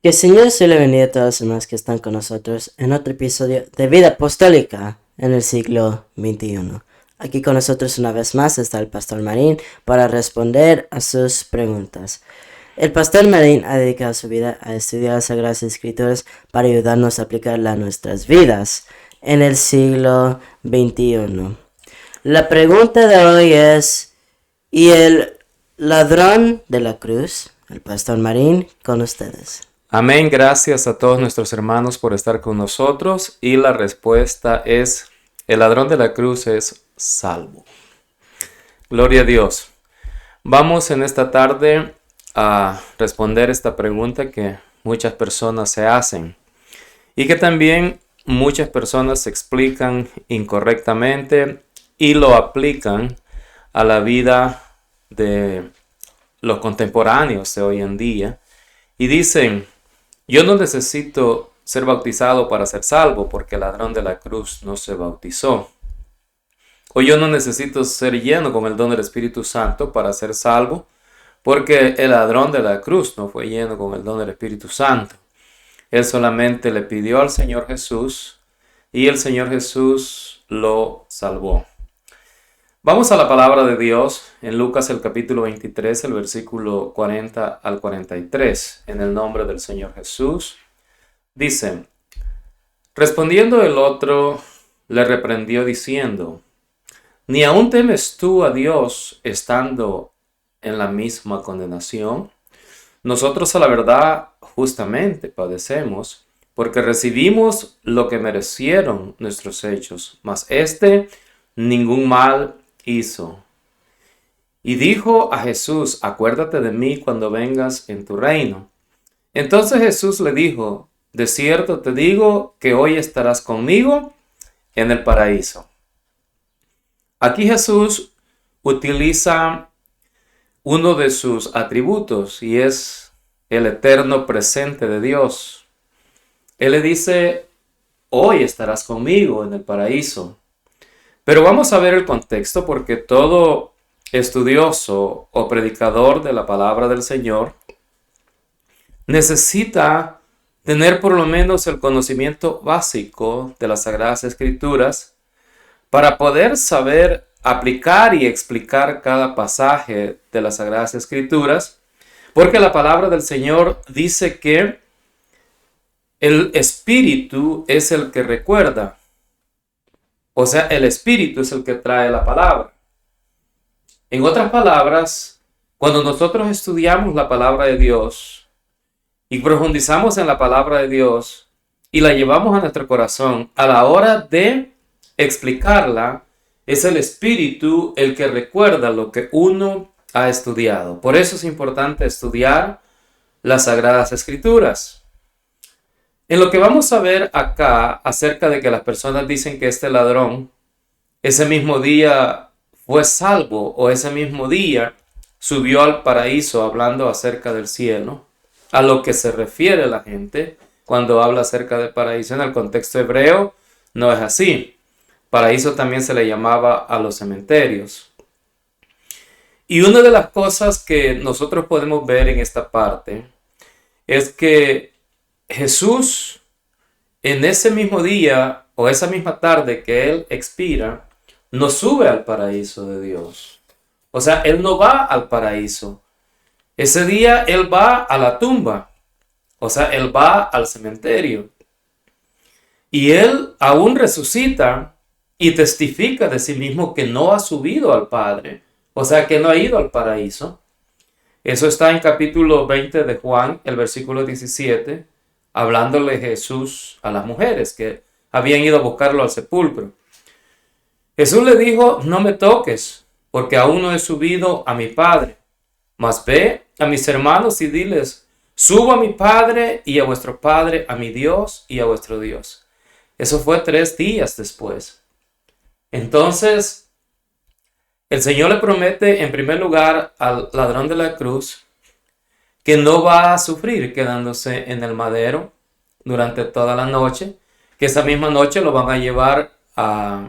Que el Señor se le bendiga a todos los demás que están con nosotros en otro episodio de Vida Apostólica en el siglo XXI. Aquí con nosotros una vez más está el Pastor Marín para responder a sus preguntas. El Pastor Marín ha dedicado su vida a estudiar las Sagradas Escrituras para ayudarnos a aplicarla a nuestras vidas en el siglo XXI. La pregunta de hoy es, ¿y el ladrón de la cruz? El Pastor Marín con ustedes. Amén, gracias a todos nuestros hermanos por estar con nosotros y la respuesta es, el ladrón de la cruz es salvo. Gloria a Dios. Vamos en esta tarde a responder esta pregunta que muchas personas se hacen y que también muchas personas se explican incorrectamente y lo aplican a la vida de los contemporáneos de hoy en día y dicen: yo no necesito ser bautizado para ser salvo porque el ladrón de la cruz no se bautizó. O yo no necesito ser lleno con el don del Espíritu Santo para ser salvo porque el ladrón de la cruz no fue lleno con el don del Espíritu Santo. Él solamente le pidió al Señor Jesús y el Señor Jesús lo salvó. Vamos a la palabra de Dios en Lucas el capítulo 23, el versículo 40 al 43, en el nombre del Señor Jesús. Dice: respondiendo el otro, le reprendió diciendo: ¿ni aún temes tú a Dios estando en la misma condenación? Nosotros a la verdad justamente padecemos, porque recibimos lo que merecieron nuestros hechos, mas ningún mal hizo. Y dijo a Jesús: acuérdate de mí cuando vengas en tu reino. Entonces Jesús le dijo: de cierto te digo que hoy estarás conmigo en el paraíso. Aquí Jesús utiliza uno de sus atributos y es el eterno presente de Dios. Él le dice: hoy estarás conmigo en el paraíso. Pero vamos a ver el contexto, porque todo estudioso o predicador de la palabra del Señor necesita tener por lo menos el conocimiento básico de las Sagradas Escrituras para poder saber aplicar y explicar cada pasaje de las Sagradas Escrituras, porque la palabra del Señor dice que el Espíritu es el que recuerda. O sea, el Espíritu es el que trae la palabra. En otras palabras, cuando nosotros estudiamos la palabra de Dios y profundizamos en la palabra de Dios y la llevamos a nuestro corazón, a la hora de explicarla, es el Espíritu el que recuerda lo que uno ha estudiado. Por eso es importante estudiar las Sagradas Escrituras. En lo que vamos a ver acá acerca de que las personas dicen que este ladrón ese mismo día fue salvo o ese mismo día subió al paraíso, hablando acerca del cielo, a lo que se refiere la gente cuando habla acerca del paraíso. En el contexto hebreo no es así. Paraíso también se le llamaba a los cementerios. Y una de las cosas que nosotros podemos ver en esta parte es que Jesús, en ese mismo día o esa misma tarde que Él expira, no sube al paraíso de Dios. O sea, Él no va al paraíso. Ese día Él va a la tumba. O sea, Él va al cementerio. Y Él aún resucita y testifica de sí mismo que no ha subido al Padre. O sea, que no ha ido al paraíso. Eso está en capítulo 20 de Juan, el versículo 17, hablándole Jesús a las mujeres que habían ido a buscarlo al sepulcro. Jesús le dijo: no me toques, porque aún no he subido a mi Padre. Mas ve a mis hermanos y diles: subo a mi Padre y a vuestro Padre, a mi Dios y a vuestro Dios. Eso fue 3 días después. Entonces, el Señor le promete en primer lugar al ladrón de la cruz que no va a sufrir quedándose en el madero durante toda la noche, que esa misma noche lo van a llevar a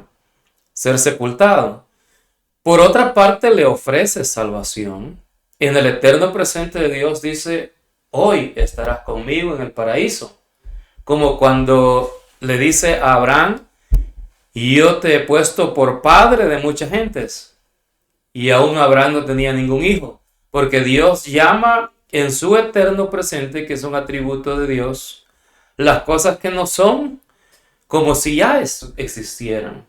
ser sepultado. Por otra parte, le ofrece salvación. En el eterno presente de Dios dice: hoy estarás conmigo en el paraíso. Como cuando le dice a Abraham, yo te he puesto por padre de muchas gentes. Y aún Abraham no tenía ningún hijo, porque Dios llama en su eterno presente, que es un atributo de Dios, las cosas que no son como si ya existieran.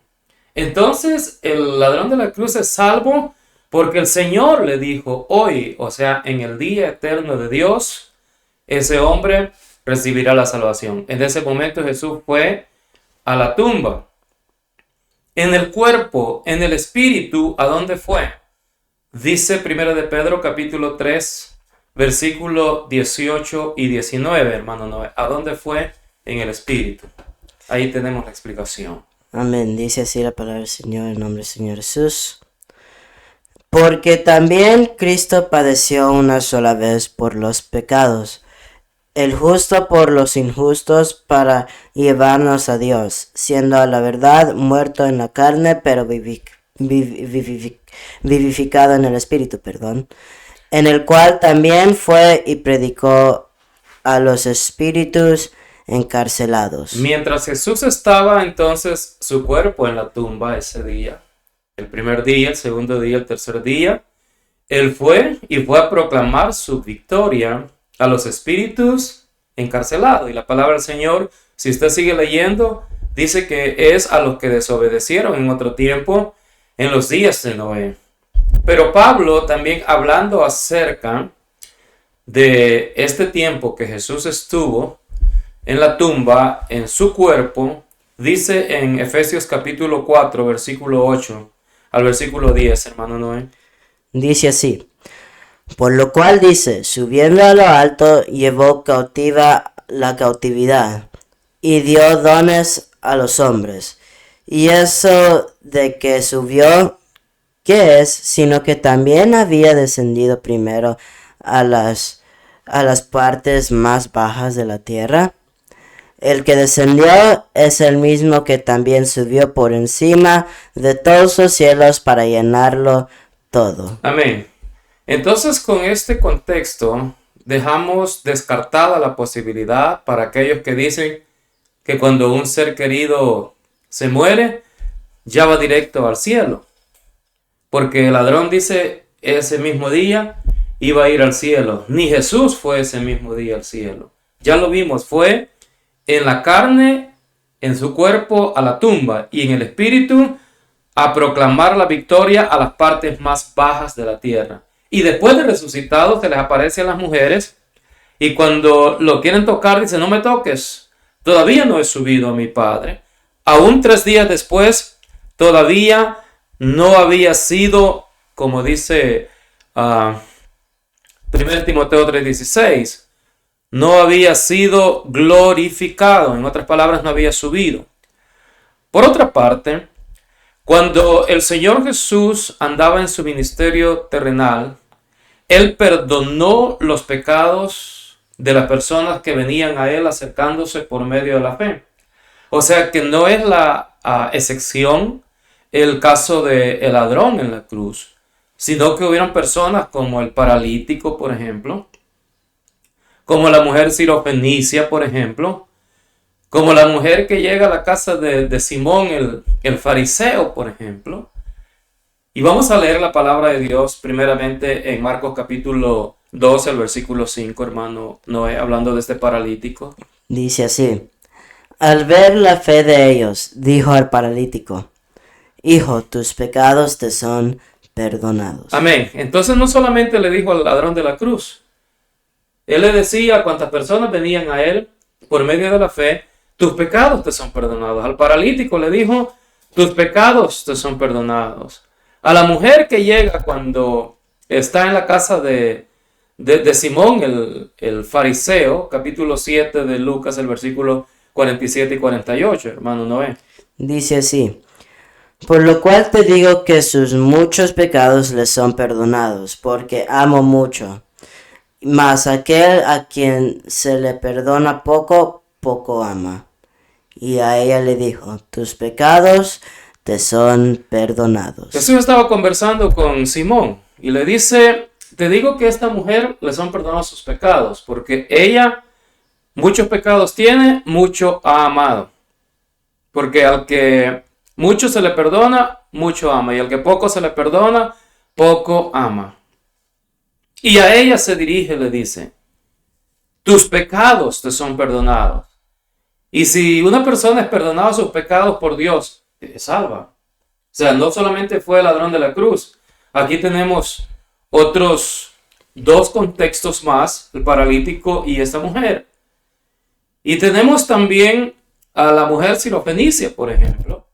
Entonces el ladrón de la cruz es salvo porque el Señor le dijo hoy, o sea, en el día eterno de Dios, ese hombre recibirá la salvación. En ese momento Jesús fue a la tumba. En el cuerpo, en el espíritu, ¿a dónde fue? Dice 1 de Pedro capítulo 3, versículo 18 y 19, hermano Noé. ¿A dónde fue? En el espíritu. Ahí tenemos la explicación. Amén. Dice así la palabra del Señor, en nombre del Señor Jesús. Porque también Cristo padeció una sola vez por los pecados, el justo por los injustos, para llevarnos a Dios, siendo a la verdad muerto en la carne, pero vivificado en el Espíritu, en el cual también fue y predicó a los espíritus encarcelados. Mientras Jesús estaba entonces su cuerpo en la tumba ese día, el primer día, el segundo día, el tercer día, él fue a proclamar su victoria a los espíritus encarcelados. Y la palabra del Señor, si usted sigue leyendo, dice que es a los que desobedecieron en otro tiempo, en los días de Noé. Pero Pablo también, hablando acerca de este tiempo que Jesús estuvo en la tumba, en su cuerpo, dice en Efesios capítulo 4, versículo 8 al versículo 10, hermano Noé. Dice así: por lo cual dice, subiendo a lo alto, llevó cautiva la cautividad, y dio dones a los hombres. Y eso de que subió, ¿qué es? Sino que también había descendido primero a las partes más bajas de la tierra. El que descendió es el mismo que también subió por encima de todos los cielos para llenarlo todo. Amén. Entonces, con este contexto, dejamos descartada la posibilidad para aquellos que dicen que cuando un ser querido se muere, ya va directo al cielo. Porque el ladrón dice, ese mismo día iba a ir al cielo. Ni Jesús fue ese mismo día al cielo. Ya lo vimos, fue en la carne, en su cuerpo, a la tumba, y en el espíritu a proclamar la victoria a las partes más bajas de la tierra. Y después de resucitado se les aparece a las mujeres, y cuando lo quieren tocar dice, no me toques, todavía no he subido a mi Padre. Aún 3 días después, todavía no había sido, como dice 1 Timoteo 3:16, no había sido glorificado, en otras palabras, no había subido. Por otra parte, cuando el Señor Jesús andaba en su ministerio terrenal, Él perdonó los pecados de las personas que venían a Él acercándose por medio de la fe. O sea que no es la excepción el caso del ladrón en la cruz, sino que hubieron personas como el paralítico, por ejemplo, como la mujer sirofenicia, por ejemplo, como la mujer que llega a la casa de Simón el fariseo, por ejemplo. Y vamos a leer la palabra de Dios primeramente en Marcos capítulo 12, el versículo 5, hermano Noé, hablando de este paralítico. Dice así: al ver la fe de ellos, dijo al paralítico, hijo, tus pecados te son perdonados. Amén. Entonces no solamente le dijo al ladrón de la cruz, él le decía a cuantas personas venían a él por medio de la fe, tus pecados te son perdonados. Al paralítico le dijo, tus pecados te son perdonados. A la mujer que llega cuando está en la casa de Simón el fariseo, capítulo 7 de Lucas, el versículo 47 y 48, hermano Noé. Dice así: por lo cual te digo que sus muchos pecados les son perdonados, porque amo mucho. Mas aquel a quien se le perdona poco, poco ama. Y a ella le dijo, tus pecados te son perdonados. Jesús estaba conversando con Simón y le dice, te digo que a esta mujer le son perdonados sus pecados, porque ella muchos pecados tiene, mucho ha amado. Porque al que mucho se le perdona, mucho ama. Y al que poco se le perdona, poco ama. Y a ella se dirige y le dice, tus pecados te son perdonados. Y si una persona es perdonada sus pecados por Dios, es salva. O sea, no solamente fue el ladrón de la cruz. Aquí tenemos otros dos contextos más, el paralítico y esta mujer. Y tenemos también a la mujer sirofenicia, por ejemplo,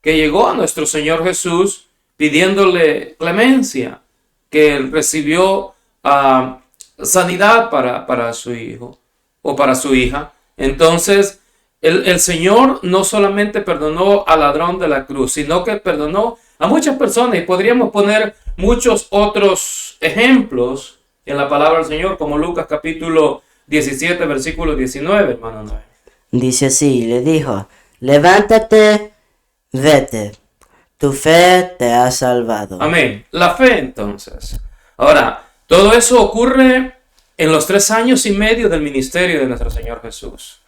que llegó a nuestro Señor Jesús pidiéndole clemencia, que él recibió sanidad para su hijo o para su hija. Entonces, el Señor no solamente perdonó al ladrón de la cruz, sino que perdonó a muchas personas. Y podríamos poner muchos otros ejemplos en la palabra del Señor, como Lucas capítulo 17, versículo 19, hermano Noé. Dice así, le dijo, levántate, vete, tu fe te ha salvado. Amén. La fe, entonces. Ahora, todo eso ocurre en los 3 años y medio del ministerio de nuestro Señor Jesús.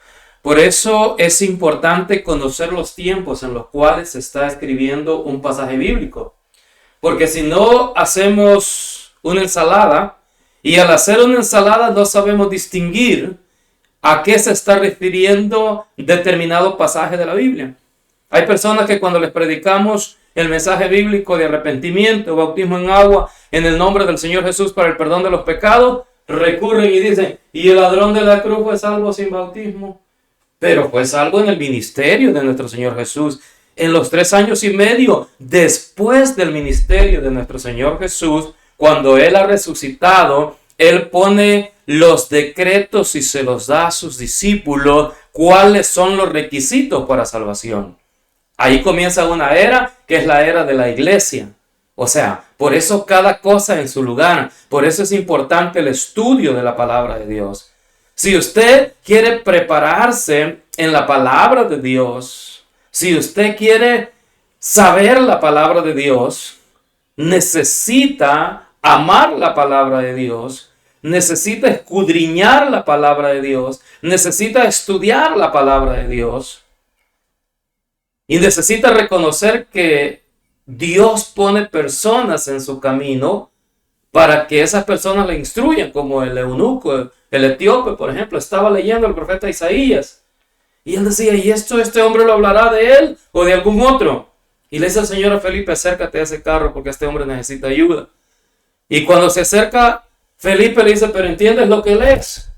Por eso es importante conocer los tiempos en los cuales se está escribiendo un pasaje bíblico. Porque si no hacemos una ensalada, y al hacer una ensalada no sabemos distinguir a qué se está refiriendo determinado pasaje de la Biblia. Hay personas que cuando les predicamos el mensaje bíblico de arrepentimiento, bautismo en agua, en el nombre del Señor Jesús para el perdón de los pecados, recurren y dicen, ¿y el ladrón de la cruz fue salvo sin bautismo? Pero fue salvo en el ministerio de nuestro Señor Jesús. En los 3 años y medio después del ministerio de nuestro Señor Jesús, cuando Él ha resucitado, Él pone los decretos y se los da a sus discípulos cuáles son los requisitos para salvación. Ahí comienza una era que es la era de la iglesia. O sea, por eso cada cosa en su lugar. Por eso es importante el estudio de la palabra de Dios. Si usted quiere prepararse en la palabra de Dios, si usted quiere saber la palabra de Dios, necesita amar la palabra de Dios, necesita escudriñar la palabra de Dios, necesita estudiar la palabra de Dios y necesita reconocer que Dios pone personas en su camino para que esas personas le instruyan, como el eunuco, el etíope, por ejemplo, estaba leyendo el profeta Isaías y él decía, ¿y este hombre lo hablará de él o de algún otro? Y le dice al Señor a Felipe, acércate a ese carro porque este hombre necesita ayuda. Y cuando se acerca, Felipe le dice, ¿pero entiendes lo que lees?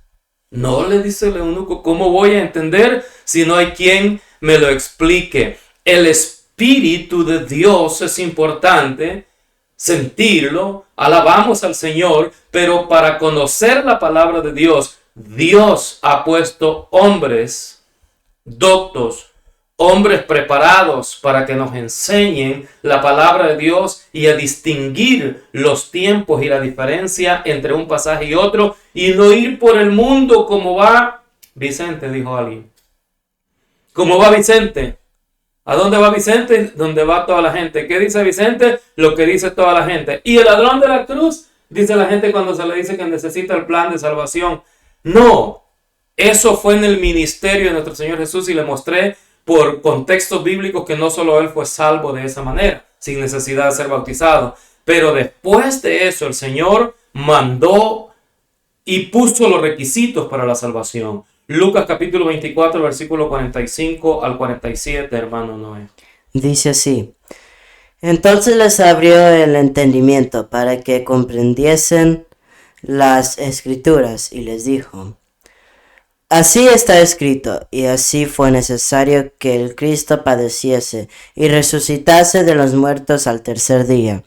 No, le dice el eunuco, ¿cómo voy a entender si no hay quien me lo explique? El Espíritu de Dios es importante sentirlo, alabamos al Señor, pero para conocer la palabra de Dios, Dios ha puesto hombres doctos, hombres preparados para que nos enseñen la palabra de Dios y a distinguir los tiempos y la diferencia entre un pasaje y otro y no ir por el mundo como va Vicente, dijo alguien. ¿Cómo va Vicente? ¿A dónde va Vicente? Donde va toda la gente. ¿Qué dice Vicente? Lo que dice toda la gente. ¿Y el ladrón de la cruz? Dice la gente cuando se le dice que necesita el plan de salvación. No, eso fue en el ministerio de nuestro Señor Jesús y le mostré por contextos bíblicos que no solo Él fue salvo de esa manera, sin necesidad de ser bautizado. Pero después de eso el Señor mandó y puso los requisitos para la salvación. Lucas capítulo 24, versículo 45 al 47, hermano Noé. Dice así, entonces les abrió el entendimiento para que comprendiesen las escrituras y les dijo, así está escrito, y así fue necesario que el Cristo padeciese y resucitase de los muertos al tercer día,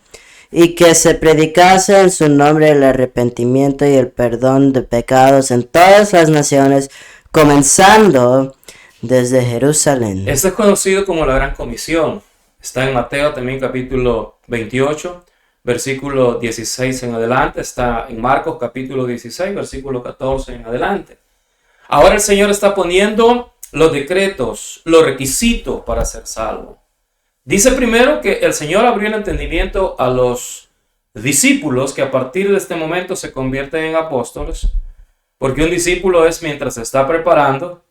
y que se predicase en su nombre el arrepentimiento y el perdón de pecados en todas las naciones, comenzando desde Jerusalén. Esto es conocido como la Gran Comisión. Está en Mateo también capítulo 28, versículo 16 en adelante. Está en Marcos capítulo 16, versículo 14 en adelante. Ahora el Señor está poniendo los decretos, los requisitos para ser salvo. Dice primero que el Señor abrió el entendimiento a los discípulos que a partir de este momento se convierten en apóstoles, porque un discípulo es mientras se está preparando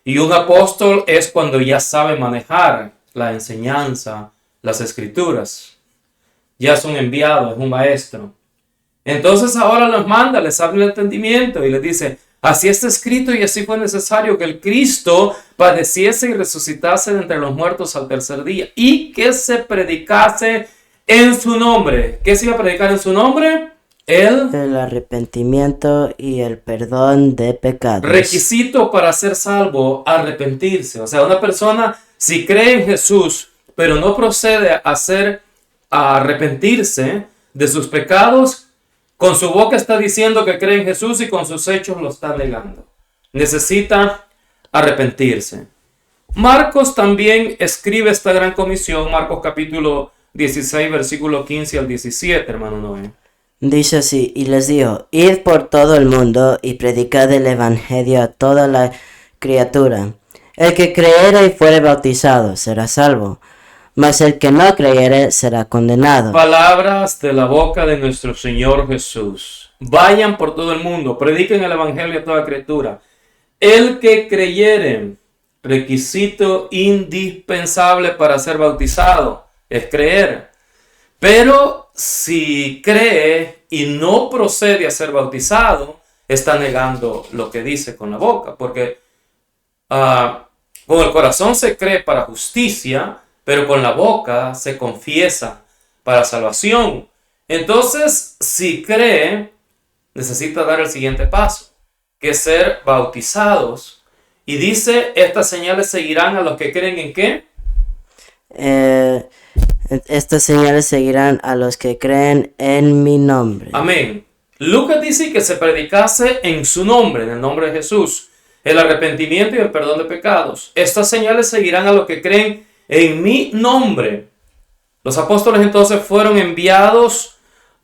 y un apóstol es cuando ya sabe manejar la enseñanza, las escrituras. Ya es un enviado, es un maestro. Entonces ahora los manda, les abre el entendimiento y les dice, así está escrito y así fue necesario que el Cristo padeciese y resucitase de entre los muertos al tercer día y que se predicase en su nombre. ¿Qué se iba a predicar en su nombre? El arrepentimiento y el perdón de pecados. Requisito para ser salvo, arrepentirse. O sea, una persona si cree en Jesús, pero no procede a arrepentirse de sus pecados, con su boca está diciendo que cree en Jesús y con sus hechos lo está negando. Necesita arrepentirse. Marcos también escribe esta gran comisión, Marcos capítulo 16, versículo 15 al 17, hermano Noé. Dice así, y les dijo, id por todo el mundo y predicad el evangelio a toda la criatura. El que creyere y fuere bautizado será salvo, mas el que no creyere será condenado. Palabras de la boca de nuestro Señor Jesús. Vayan por todo el mundo, prediquen el evangelio a toda criatura. El que creyere, requisito indispensable para ser bautizado, es creer. Pero si cree y no procede a ser bautizado, está negando lo que dice con la boca, porque con el corazón se cree para justicia, pero con la boca se confiesa para salvación. Entonces, si cree, necesita dar el siguiente paso, que es ser bautizados. Y dice, estas señales seguirán a los que creen en ¿qué? Estas señales seguirán a los que creen en mi nombre. Amén. Lucas dice que se predicase en su nombre, en el nombre de Jesús, el arrepentimiento y el perdón de pecados. Estas señales seguirán a los que creen en mi nombre. Los apóstoles entonces fueron enviados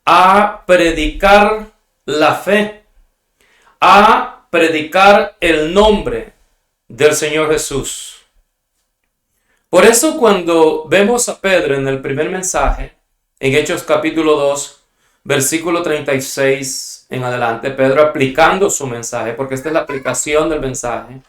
a predicar la fe, a predicar el nombre del Señor Jesús. Por eso cuando vemos a Pedro en el primer mensaje, en Hechos capítulo 2, versículo 36 en adelante, Pedro aplicando su mensaje, porque esta es la aplicación del mensaje,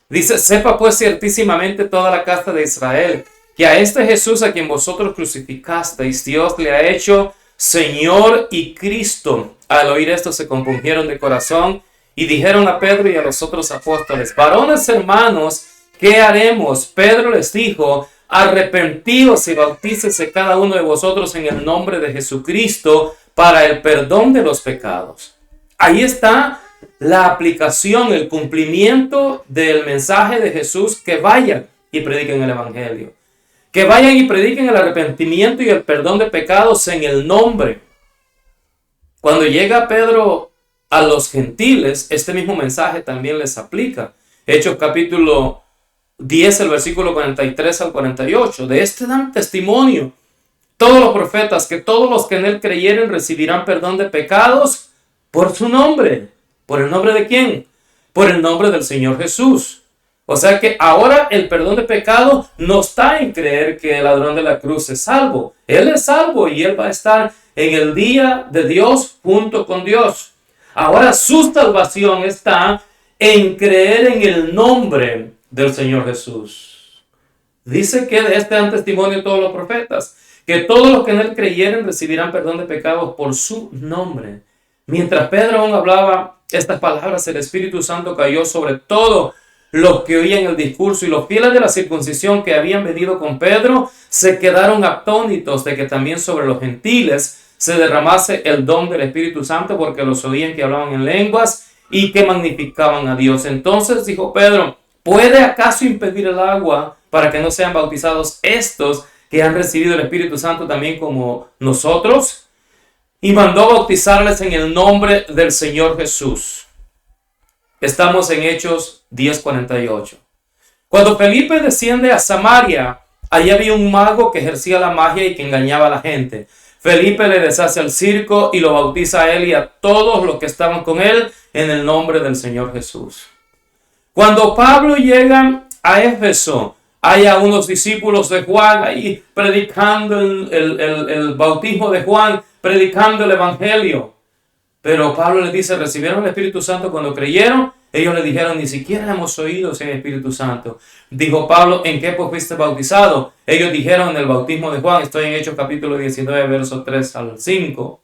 dice, sepa pues ciertísimamente toda la casa de Israel, que a este Jesús a quien vosotros crucificasteis, Dios le ha hecho Señor y Cristo. Al oír esto se compungieron de corazón y dijeron a Pedro y a los otros apóstoles, varones hermanos, ¿qué haremos? Pedro les dijo, arrepentíos y bautícese cada uno de vosotros en el nombre de Jesucristo para el perdón de los pecados. Ahí está la aplicación, el cumplimiento del mensaje de Jesús, que vayan y prediquen el evangelio. Que vayan y prediquen el arrepentimiento y el perdón de pecados en el nombre. Cuando llega Pedro a los gentiles, este mismo mensaje también les aplica. Hechos capítulo 10, el versículo 43 al 48. De este dan testimonio todos los profetas, que todos los que en él creyeren recibirán perdón de pecados por su nombre. ¿Por el nombre de quién? Por el nombre del Señor Jesús. O sea que ahora el perdón de pecado no está en creer que el ladrón de la cruz es salvo. Él es salvo y él va a estar en el día de Dios junto con Dios. Ahora su salvación está en creer en el nombre del Señor Jesús. Dice que de este dan testimonio todos los profetas, que todos los que en él creyeren recibirán perdón de pecados por su nombre. Mientras Pedro aún hablaba estas palabras, el Espíritu Santo cayó sobre todos los que oían el discurso, y los fieles de la circuncisión que habían venido con Pedro se quedaron atónitos de que también sobre los gentiles se derramase el don del Espíritu Santo, porque los oían que hablaban en lenguas y que magnificaban a Dios. Entonces dijo Pedro, ¿puede acaso impedir el agua para que no sean bautizados estos que han recibido el Espíritu Santo también como nosotros? Y mandó bautizarles en el nombre del Señor Jesús. Estamos en Hechos 10:48. Cuando Felipe desciende a Samaria, allí había un mago que ejercía la magia y que engañaba a la gente. Felipe le deshace el circo y lo bautiza a él y a todos los que estaban con él en el nombre del Señor Jesús. Cuando Pablo llega a Éfeso, hay a unos discípulos de Juan ahí predicando el bautismo de Juan, predicando el evangelio. Pero Pablo les dice, recibieron el Espíritu Santo cuando creyeron. Ellos le dijeron, ni siquiera hemos oído si hay Espíritu Santo. Dijo Pablo, ¿en qué pues fuiste bautizado? Ellos dijeron en el bautismo de Juan. Estoy en Hechos capítulo 19, versos 3 al 5.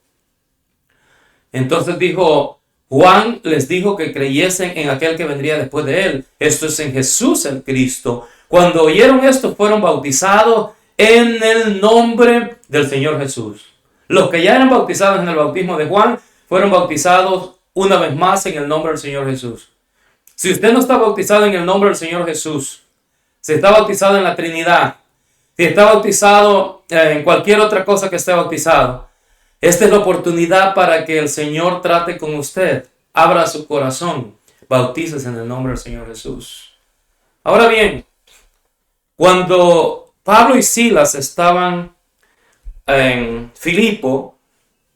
Entonces dijo, Juan les dijo que creyesen en aquel que vendría después de él. Esto es en Jesús el Cristo. Cuando oyeron esto, fueron bautizados en el nombre del Señor Jesús. Los que ya eran bautizados en el bautismo de Juan, fueron bautizados una vez más en el nombre del Señor Jesús. Si usted no está bautizado en el nombre del Señor Jesús, si está bautizado en la Trinidad, si está bautizado en cualquier otra cosa que esté bautizado, esta es la oportunidad para que el Señor trate con usted. Abra su corazón. Bautícese en el nombre del Señor Jesús. Ahora bien, cuando Pablo y Silas estaban en Filipo,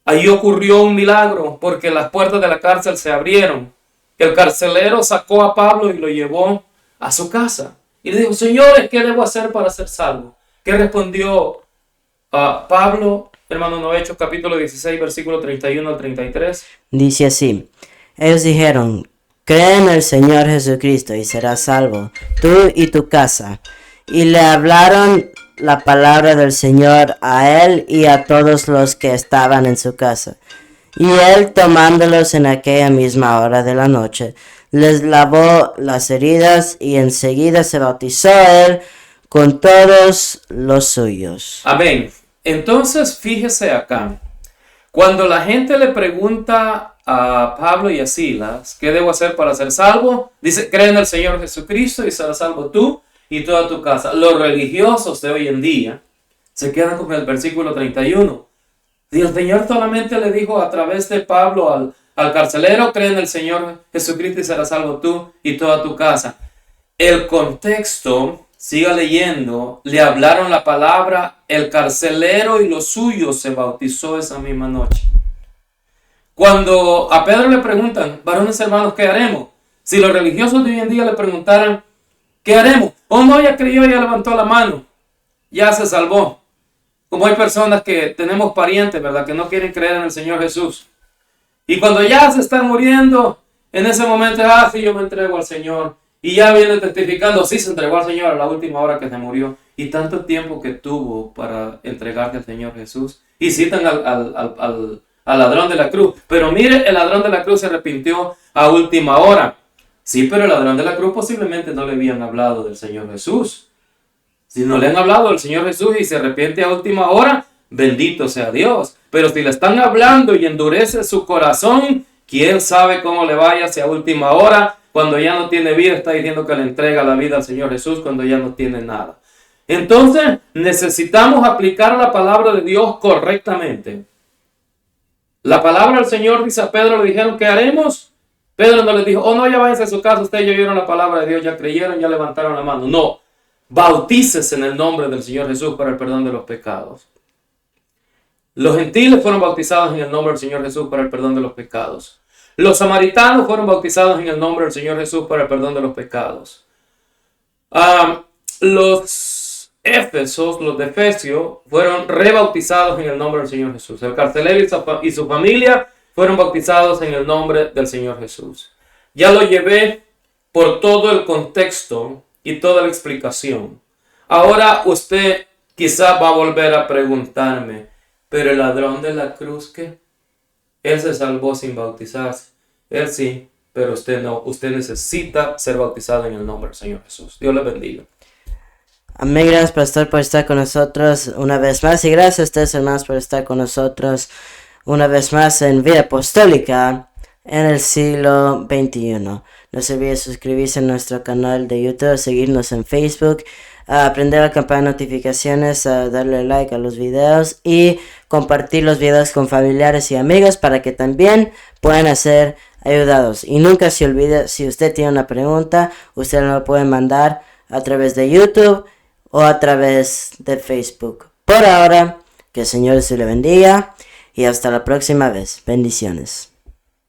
ahí ocurrió un milagro porque las puertas de la cárcel se abrieron. El carcelero sacó a Pablo y lo llevó a su casa. Y le dijo, señores, ¿qué debo hacer para ser salvo? ¿Qué respondió Pablo? Hermano, Hechos capítulo 16, versículo 31 al 33. Dice así, ellos dijeron, cree en el Señor Jesucristo y serás salvo, tú y tu casa. Y le hablaron la palabra del Señor a él y a todos los que estaban en su casa. Y él, tomándolos en aquella misma hora de la noche, les lavó las heridas y enseguida se bautizó él con todos los suyos. Amén. Entonces, fíjese acá. Cuando la gente le pregunta a Pablo y a Silas, ¿qué debo hacer para ser salvo? Dice, cree en el Señor Jesucristo y serás salvo tú y toda tu casa. Los religiosos de hoy en día se quedan con el versículo 31. Y el Señor solamente le dijo a través de Pablo al carcelero, cree en el Señor Jesucristo y serás salvo tú y toda tu casa. El contexto, siga leyendo, le hablaron la palabra, el carcelero y los suyos se bautizó esa misma noche. Cuando a Pedro le preguntan, varones hermanos, ¿qué haremos? Si los religiosos de hoy en día le preguntaran, ¿qué haremos? Oh, no, ya creyó, ya levantó la mano, ya se salvó. Como hay personas que tenemos parientes, ¿verdad?, que no quieren creer en el Señor Jesús. Y cuando ya se están muriendo, en ese momento, sí, yo me entrego al Señor. Y ya viene testificando, sí, se entregó al Señor a la última hora que se murió. Y tanto tiempo que tuvo para entregarse al Señor Jesús. Y citan al ladrón de la cruz. Pero mire, el ladrón de la cruz se arrepintió a última hora. Sí, pero el ladrón de la cruz posiblemente no le habían hablado del Señor Jesús. Si no le han hablado del Señor Jesús y se arrepiente a última hora, bendito sea Dios. Pero si le están hablando y endurece su corazón, quién sabe cómo le vaya si a última hora, cuando ya no tiene vida, está diciendo que le entrega la vida al Señor Jesús cuando ya no tiene nada. Entonces, necesitamos aplicar la palabra de Dios correctamente. La palabra del Señor, dice a Pedro, le dijeron, ¿qué haremos? Pedro no les dijo, oh no, ya váyanse a su casa, ustedes ya oyeron la palabra de Dios, ya creyeron, ya levantaron la mano. No, bautícese en el nombre del Señor Jesús para el perdón de los pecados. Los gentiles fueron bautizados en el nombre del Señor Jesús para el perdón de los pecados. Los samaritanos fueron bautizados en el nombre del Señor Jesús para el perdón de los pecados. Los Éfesos, los de Efesio, fueron rebautizados en el nombre del Señor Jesús. El carcelero y su familia fueron bautizados en el nombre del Señor Jesús. Ya lo llevé por todo el contexto y toda la explicación. Ahora usted quizá va a volver a preguntarme, pero el ladrón de la cruz, ¿qué? Él se salvó sin bautizarse. Él sí, pero usted no. Usted necesita ser bautizado en el nombre del Señor Jesús. Dios le bendiga. Amén, gracias pastor por estar con nosotros una vez más y gracias a ustedes hermanos por estar con nosotros una vez más en Vida Apostólica en el siglo XXI. No se olvide suscribirse a nuestro canal de YouTube, seguirnos en Facebook, aprender la campana de notificaciones, darle like a los videos y compartir los videos con familiares y amigos para que también puedan ser ayudados. Y nunca se olvide, si usted tiene una pregunta, usted lo puede mandar a través de YouTube o a través de Facebook. Por ahora, que el Señor se le bendiga y hasta la próxima vez. Bendiciones.